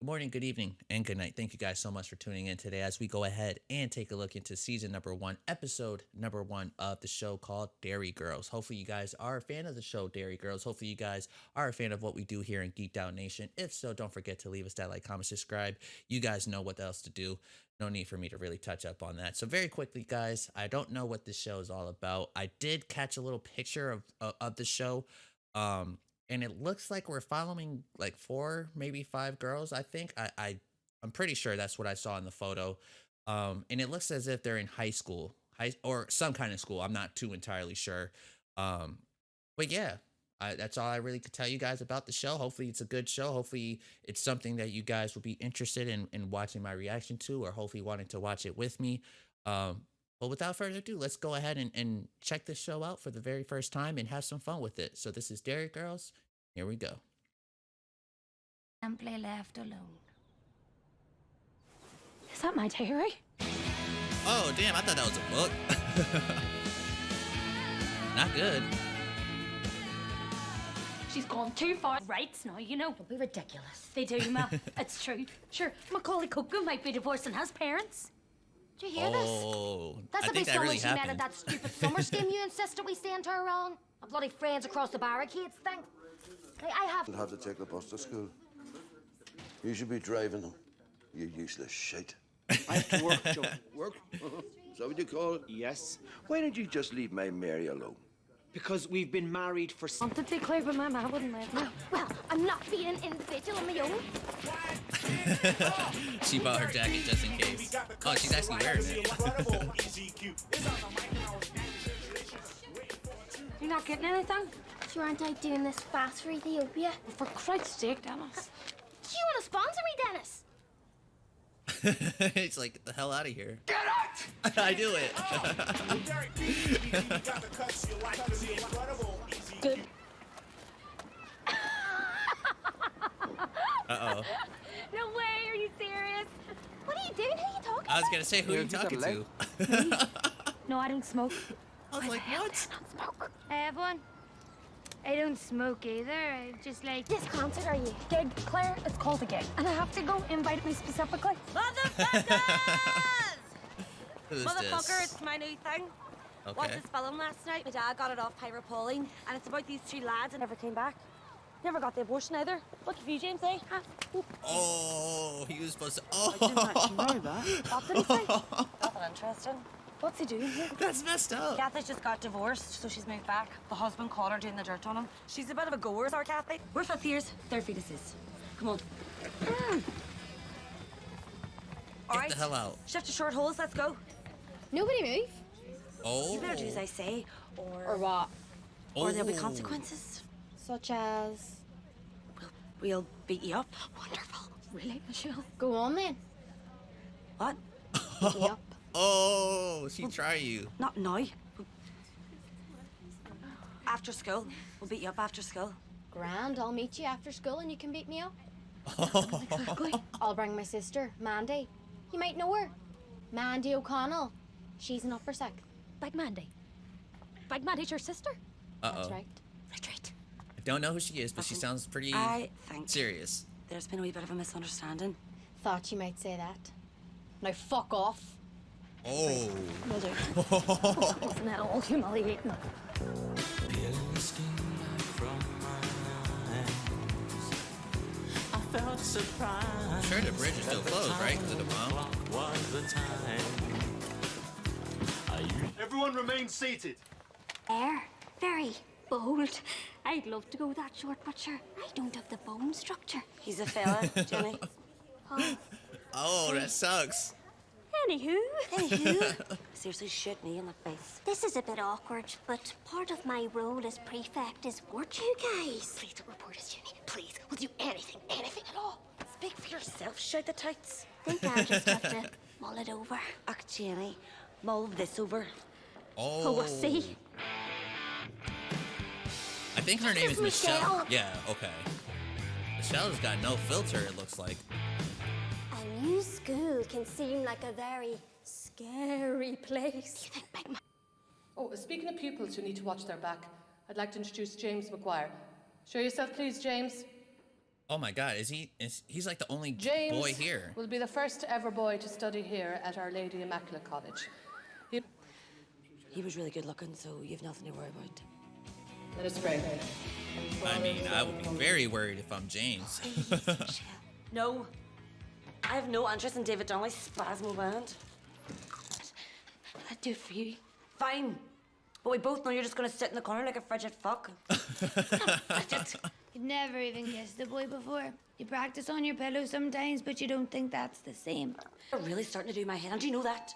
Good morning, good evening, and good night. Thank you guys so much for tuning in today as we go ahead and take a look into season number one, episode number one of the show called Derry Girls. Hopefully, you guys are a fan of the show Derry Girls. Hopefully, you guys are a fan of what we do here in Geek Down Nation. If so, don't forget to leave us that like, comment, subscribe. You guys know what else to do. No need for me to really touch up on that. So, very quickly, guys, I don't know what this show is all about. I did catch a little picture of the show. Um, and it looks like we're following like four, maybe five girls. I think I'm pretty sure that's what I saw in the photo. And it looks as if they're in high school, high or some kind of school. I'm not too entirely sure. Um, but yeah, that's all I really could tell you guys about the show. Hopefully, it's a good show. Hopefully, it's something that you guys will be interested in watching my reaction to, or hopefully wanting to watch it with me. Um, but without further ado, let's go ahead and check this show out for the very first time and have some fun with it. So this is Derry Girls. Here we go. Simply left alone. Is that my diary? Oh, damn, I thought that was a book. Not good. She's gone too far. Rights now, you know. Don't be ridiculous. They do, Ma. It's true. Sure, Macaulay Culkin might be divorcing his parents. Do you hear Oh, this? That's I a think bit that really she met at happened. that stupid summer scheme you insisted we sent her on. A bloody friends across the barricades thing. I have... You'll have to take the bus to school. You should be driving them. You useless shit. I have to work, Joe. Work? Is that what you call it? Yes, Why don't you just leave my Mary alone? because we've been married for... Wanted to clear, but my man wouldn't let me. Well, I'm not being individual on my own. She bought her jacket just in case. Oh, she's actually wearing it. You're not getting anything? Sure, aren't I doing this fast for Ethiopia? For Christ's sake, Dennis. Do you want to sponsor me, Dennis? It's like, get the hell out of here. Get it! I do it. Good. Uh-oh. No way, are you serious? What are you doing? Who are you talking I was about? gonna say, who are you Yeah, talking you to? No, I don't smoke. I was like, what? Smoke. Hey everyone. I don't smoke either. I just like. This concert, are you? Gig, Claire, it's called a gig. And I have to go invite me specifically. Motherfuckers! Who's Motherfucker, this? it's my new thing. Watched Okay. this film last night. My dad got it off Pyropoline, and it's about these two lads and never came back. Never got the abortion either. Lucky for you, James, eh? Oh, he was supposed to. I didn't actually Oh, know that. What did he say? Nothing interesting. What's he doing here? that's messed up. Kathy's just got divorced, so she's moved back. The husband caught her doing the dirt on him. She's a bit of a goer, is our Kathy. We're 5th years, they're fetuses. Come on. All right. the hell out. Shift to short holes, let's go. Nobody move. Oh. You better do as I say, Or what? or there'll be Oh. consequences. Such as... We'll beat you up. Wonderful. Really, Michelle? Go on then. What? Yep. Oh, she try you. Not now. After school. We'll beat you up after school. Grand, I'll meet you after school and you can beat me up. Exactly. I'll bring my sister, Mandy. You might know her. Mandy O'Connell. She's an upper sec. Big Mandy. Big Mandy's your sister? Uh-oh. That's right. Retreat. I don't know who she is, but she sounds pretty I think serious. there's been a wee bit of a misunderstanding. Thought you might say that. Now fuck off. Oh. Will do. Wasn't that all humiliating? I'm sure the bridge is still closed, right? Because of the bomb. Everyone remain seated. Air. Very bold. I'd love to go that short, but sure, I don't have the bone structure. He's a fella, Jenny. Oh, that sucks. Anywho. Seriously, shoot me in the face. This is a bit awkward, but part of my role as prefect is what you guys. Please don't report us, Jenny. Please. We'll do anything at all. Speak for yourself, shout the tights. Think I'll just have to mull it over. Ach, Jenny, mull this over. Oh. We'll see. I think her name is is Michelle. Michelle. Yeah, okay. Michelle's got no filter, it looks like. A new school can seem like a very scary place. Oh, speaking of pupils who need to watch their back, I'd like to introduce James McGuire. Show yourself, please, James. Oh my God, he's like the only James boy here. will be the first ever boy to study here at Our Lady Immaculate College. He was really good looking, so you've nothing to worry about. Let us pray. I mean, I would be very worried if I'm James. No. I have no interest in David Donnelly's spasmo band. I'd do it for you. Fine. But we both know you're just gonna sit in the corner like a frigid fuck. You've never even kissed a boy before. You practice on your pillow sometimes, but you don't think that's the same. You're really starting to do my head, and do you know that?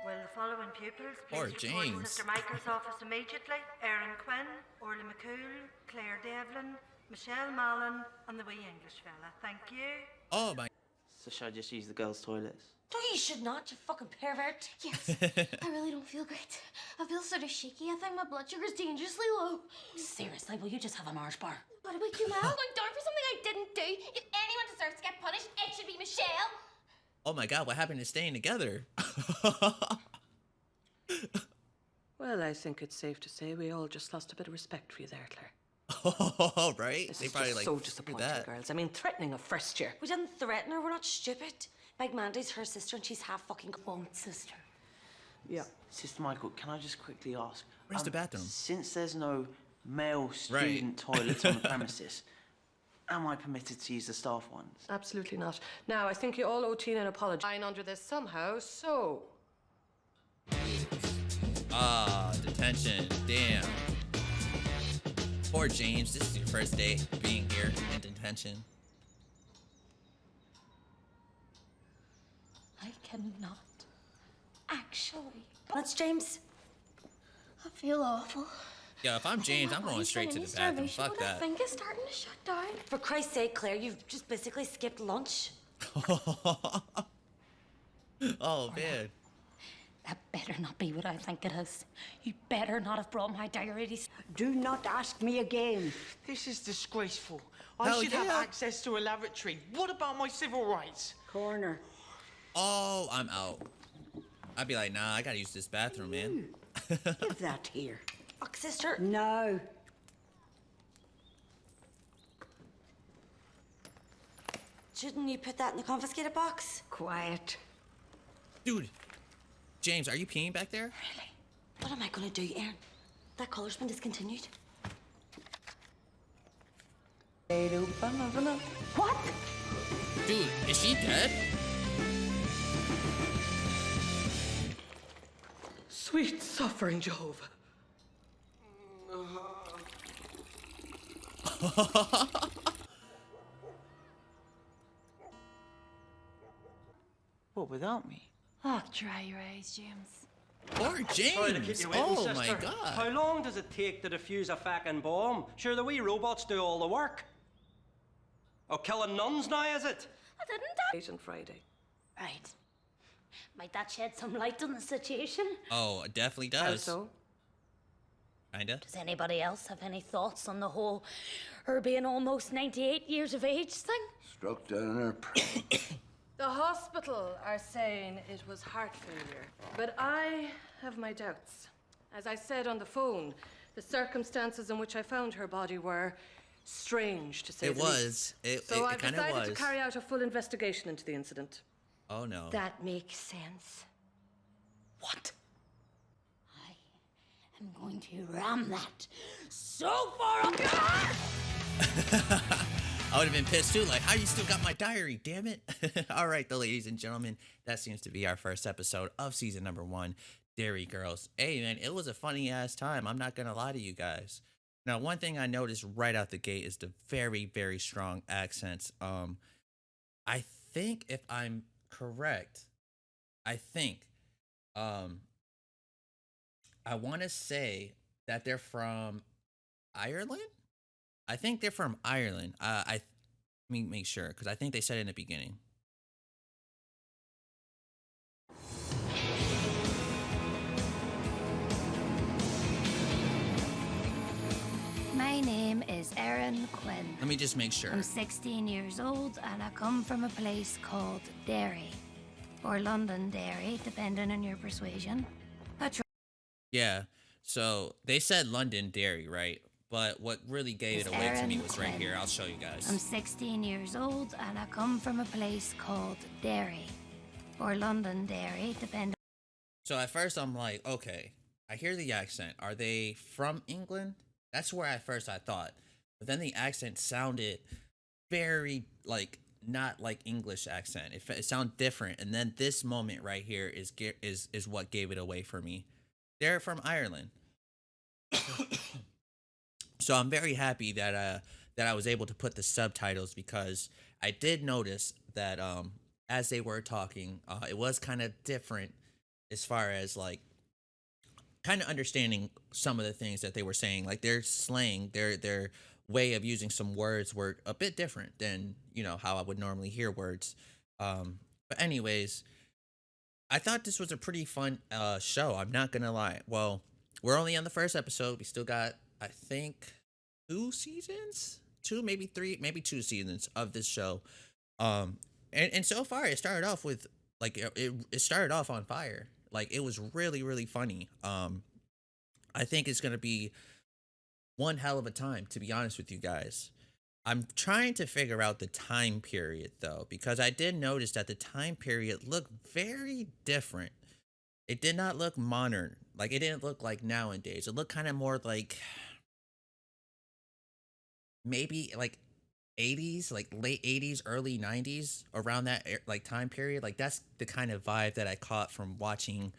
Will the following pupils Or please report to James. Mr. Michael's office immediately? Erin Quinn, Orla McCool, Claire Devlin, Michelle Mallon, and the wee English fella. Thank you. Oh my. So should I just use the girls' toilets? No, you should not, you fucking pervert. Yes, I really don't feel great. I feel sort of shaky. I think my blood sugar's dangerously low. Seriously, will you just have a Mars bar? What about you, Mal? I'm down for something I didn't do. If anyone deserves to get punished, it should be Michelle. Oh my God, what happened to staying together? Well, I think it's safe to say we all just lost a bit of respect for you there, Claire. Oh, right? This They is probably just like so screw disappointing, that. girls. I mean, threatening a first year. We didn't threaten her, we're not stupid. Big Mandy's her sister and she's half fucking own sister. Yeah. Sister Michael, can I just quickly ask? Where's the bathroom? Since there's no male student toilets on the premises, am I permitted to use the staff ones? Absolutely not. Now, I think you all owe Tina an apology. I'm under this somehow, so... Ah, detention. Damn. Poor James, this is your first day being here in detention. I cannot. Actually. That's James. I feel awful. Yeah, if I'm James, I'm going straight to the bathroom. Fuck My that. think is starting to shut down. For Christ's sake, Claire, you've just basically skipped lunch. Oh, man. That better not be what I think it is. You better not have brought my diaries. Do not ask me again. This is disgraceful. I Hell should have yeah. access to a lavatory. What about my civil rights? Corner. Oh, I'm out. I'd be like, nah, I gotta use this bathroom, man. Give that here. Fuck, sister. No. Shouldn't you put that in the confiscated box? Quiet. Dude, James, are you peeing back there? Really? What am I gonna do, Erin? That collar's been discontinued. What? Dude, is she dead? Sweet suffering Jehovah. What, without me? Oh, dry your eyes, James. Poor James. Oh my God. How long does it take to defuse a fucking bomb? Sure, the wee robots do all the work. Oh, killing nuns now, is it? I didn't. Late on Friday. Right. Might that shed some light on the situation? Oh, it definitely How does. so? Kinda. Does anybody else have any thoughts on the whole her being almost 98 years of age thing? Struck down in her The hospital are saying it was heart failure, but I have my doubts. As I said on the phone, the circumstances in which I found her body were strange, to say It the least. was. So I've kind of decided was. to carry out a full investigation into the incident. Oh no. That makes sense. What? I am going to ram that so far up your ass! I would have been pissed too. Like, how you still got my diary? Damn it! All right, though, ladies and gentlemen, that seems to be our first episode of season number 1, Derry Girls. Hey, man, it was a funny ass time. I'm not gonna lie to you guys. Now, one thing I noticed right out the gate is the very, very strong accents. I think if I'm correct, I want to say that they're from Ireland. I think they're from Ireland. Let me make sure, because I think they said it in the beginning. My name is Erin Quinn. Let me just make sure. I'm 16 years old and I come from a place called Derry. Or London Derry, depending on your persuasion. Yeah, so they said London Derry, right? But what really gave it It's away to me Erin was right Quinn. here. I'll show you guys. I'm 16 years old and I come from a place called Derry, or London Derry, depending. So at first I'm like, okay, I hear the accent. Are they from England? That's where at first I thought. But then the accent sounded very like not like English accent. It sounded different. And then this moment right here is what gave it away for me. They're from Ireland. So I'm very happy that I was able to put the subtitles, because I did notice that as they were talking, it was kind of different as far as like kind of understanding some of the things that they were saying. Like their slang, their way of using some words were a bit different than, you know, how I would normally hear words. But anyways, I thought this was a pretty fun show. I'm not gonna lie. Well, we're only on the first episode. We still got, I think, 2 seasons, maybe 3, maybe 2 seasons of this show. And so far it started off with like it started off on fire. Like it was really really funny. I think it's gonna be one hell of a time, to be honest with you guys. I'm trying to figure out the time period though, because I did notice that the time period looked very different. It did not look modern. Like it didn't look like nowadays. It looked kind of more like maybe like 80s, like late 80s, early 90s, around that like time period. Like that's the kind of vibe that I caught from watching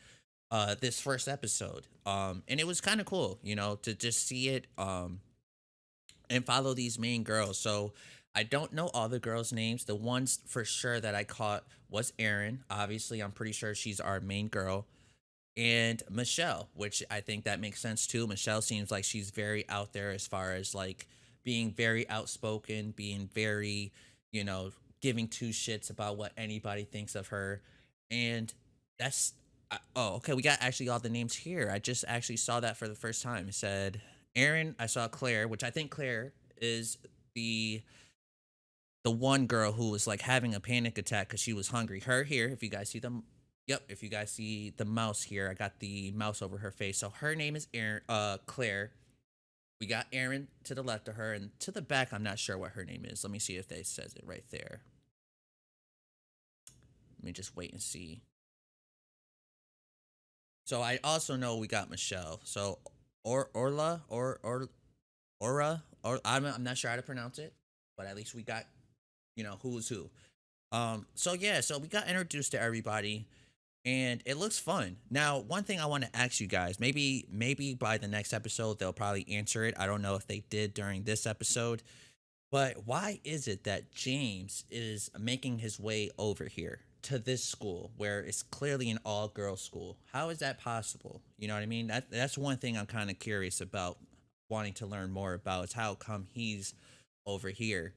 this first episode. And it was kind of cool, you know, to just see it and follow these main girls. So I don't know all the girls' names. The ones for sure that I caught was Erin. Obviously, I'm pretty sure she's our main girl. And Michelle, which I think that makes sense too. Michelle seems like she's very out there as far as like being very outspoken, being very, you know, giving two shits about what anybody thinks of her. And that's, oh, okay, we got actually all the names here. I just actually saw that for the first time. It said Erin, I saw Claire, which I think Claire is the one girl who was like having a panic attack because she was hungry. Her here, if you guys see them. Yep, if you guys see the mouse here, I got the mouse over her face. So her name is Claire. We got Erin to the left of her, and to the back, I'm not sure what her name is. Let me see if they says it right there. Let me just wait and see. So I also know we got Michelle. So Orla, I'm not sure how to pronounce it, but at least we got, you know, who's who. So yeah, so we got introduced to everybody. And it looks fun. Now, one thing I want to ask you guys, maybe by the next episode they'll probably answer it. I don't know if they did during this episode, but why is it that James is making his way over here to this school where it's clearly an all-girls school? How is that possible? You know what I mean? That's one thing I'm kind of curious about, wanting to learn more about, is how come he's over here.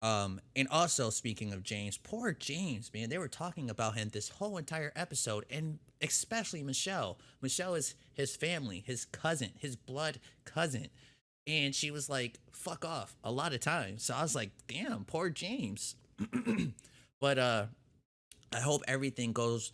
And also speaking of James, poor James, man, they were talking about him this whole entire episode, and especially Michelle. Michelle is his family, his cousin, his blood cousin. And she was like, fuck off a lot of times. So I was like, damn, poor James. But I hope everything goes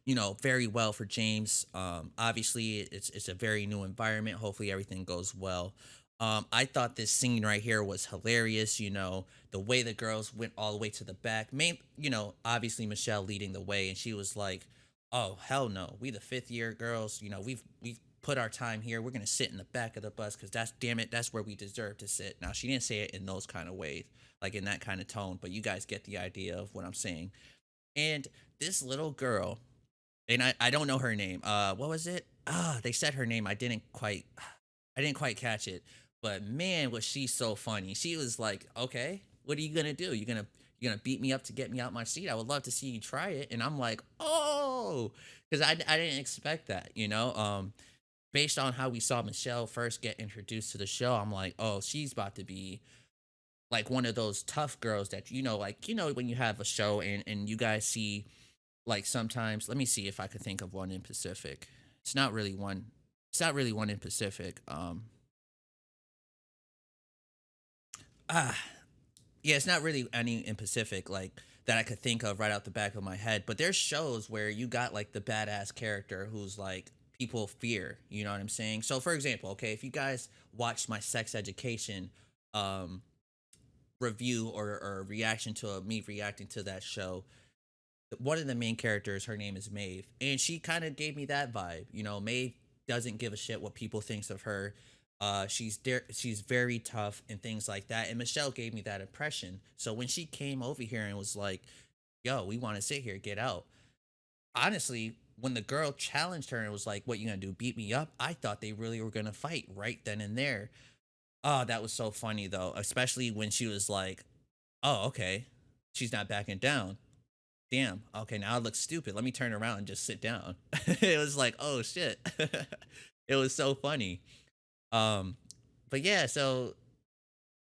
you know, very well for James. Obviously it's a very new environment. Hopefully everything goes well. I thought this scene right here was hilarious. You know, the way the girls went all the way to the back. You know, obviously Michelle leading the way, and she was like, "Oh hell no, we the 5th year girls. You know, we've put our time here. We're gonna sit in the back of the bus because that's where we deserve to sit." Now she didn't say it in those kind of ways, like in that kind of tone, but you guys get the idea of what I'm saying. And this little girl, and I don't know her name. What was it? They said her name. I didn't quite catch it. But man, was she so funny. She was like, okay, what are you gonna do? You gonna beat me up to get me out my seat? I would love to see you try it. And I'm like, oh, because I didn't expect that, you know. Based on how we saw Michelle first get introduced to the show, I'm like, oh, she's about to be like one of those tough girls that, you know, like, you know, when you have a show and you guys see, like, sometimes, let me see if I could think of one in Pacific. It's not really one in Pacific. Yeah, it's not really any in Pacific like that I could think of right out the back of my head. But there's shows where you got like the badass character who's like people fear. You know what I'm saying? So for example, okay, if you guys watched my sex education review or reaction to me reacting to that show, one of the main characters, her name is Maeve, and she kind of gave me that vibe. You know, Maeve doesn't give a shit what people thinks of her. She's very tough and things like that. And Michelle gave me that impression. So when she came over here and was like, "Yo, we want to sit here, get out." Honestly, when the girl challenged her and was like, "What you gonna do? Beat me up?" I thought they really were gonna fight right then and there. Oh, that was so funny though, especially when she was like, "Oh, okay, she's not backing down. Damn, okay, now I look stupid. Let me turn around and just sit down." It was like, oh shit. It was so funny. Um, but yeah, so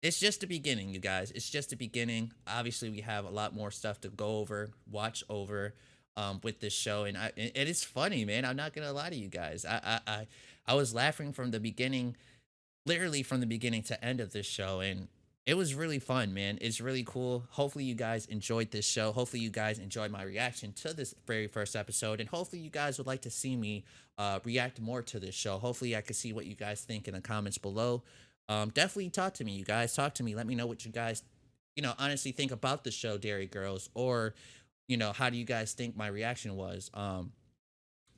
it's just the beginning, you guys. It's just the beginning. Obviously, we have a lot more stuff to go over, watch over, with this show, and it is funny, man. I'm not gonna lie to you guys. I was laughing from the beginning, literally from the beginning to end of this show, and it was really fun, man. It's really cool. Hopefully you guys enjoyed this show. Hopefully you guys enjoyed my reaction to this very first episode, and hopefully you guys would like to see me react more to this show. Hopefully I could see what you guys think in the comments below. Definitely talk to me, you guys. Talk to me. Let me know what you guys, honestly think about the show Dairy Girls, or how do you guys think my reaction was?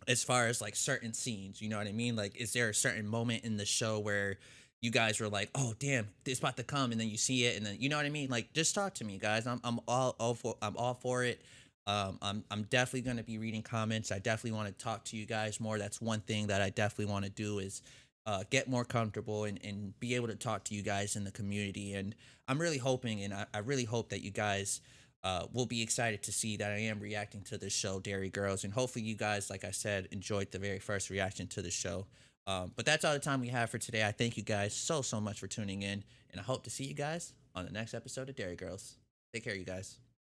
As far as like certain scenes, you know what I mean? Like, is there a certain moment in the show where you guys were like, "Oh, damn, it's about to come," and then you see it, and then you know what I mean? Like, just talk to me, guys. I'm all for it. I'm definitely gonna be reading comments. I definitely want to talk to you guys more. That's one thing that I definitely want to do is get more comfortable and be able to talk to you guys in the community. And I'm really hoping, and I really hope that you guys will be excited to see that I am reacting to this show, Dairy Girls. And hopefully you guys, like I said, enjoyed the very first reaction to the show. But that's all the time we have for today. I thank you guys so much for tuning in, and I hope to see you guys on the next episode of Dairy Girls. Take care, you guys.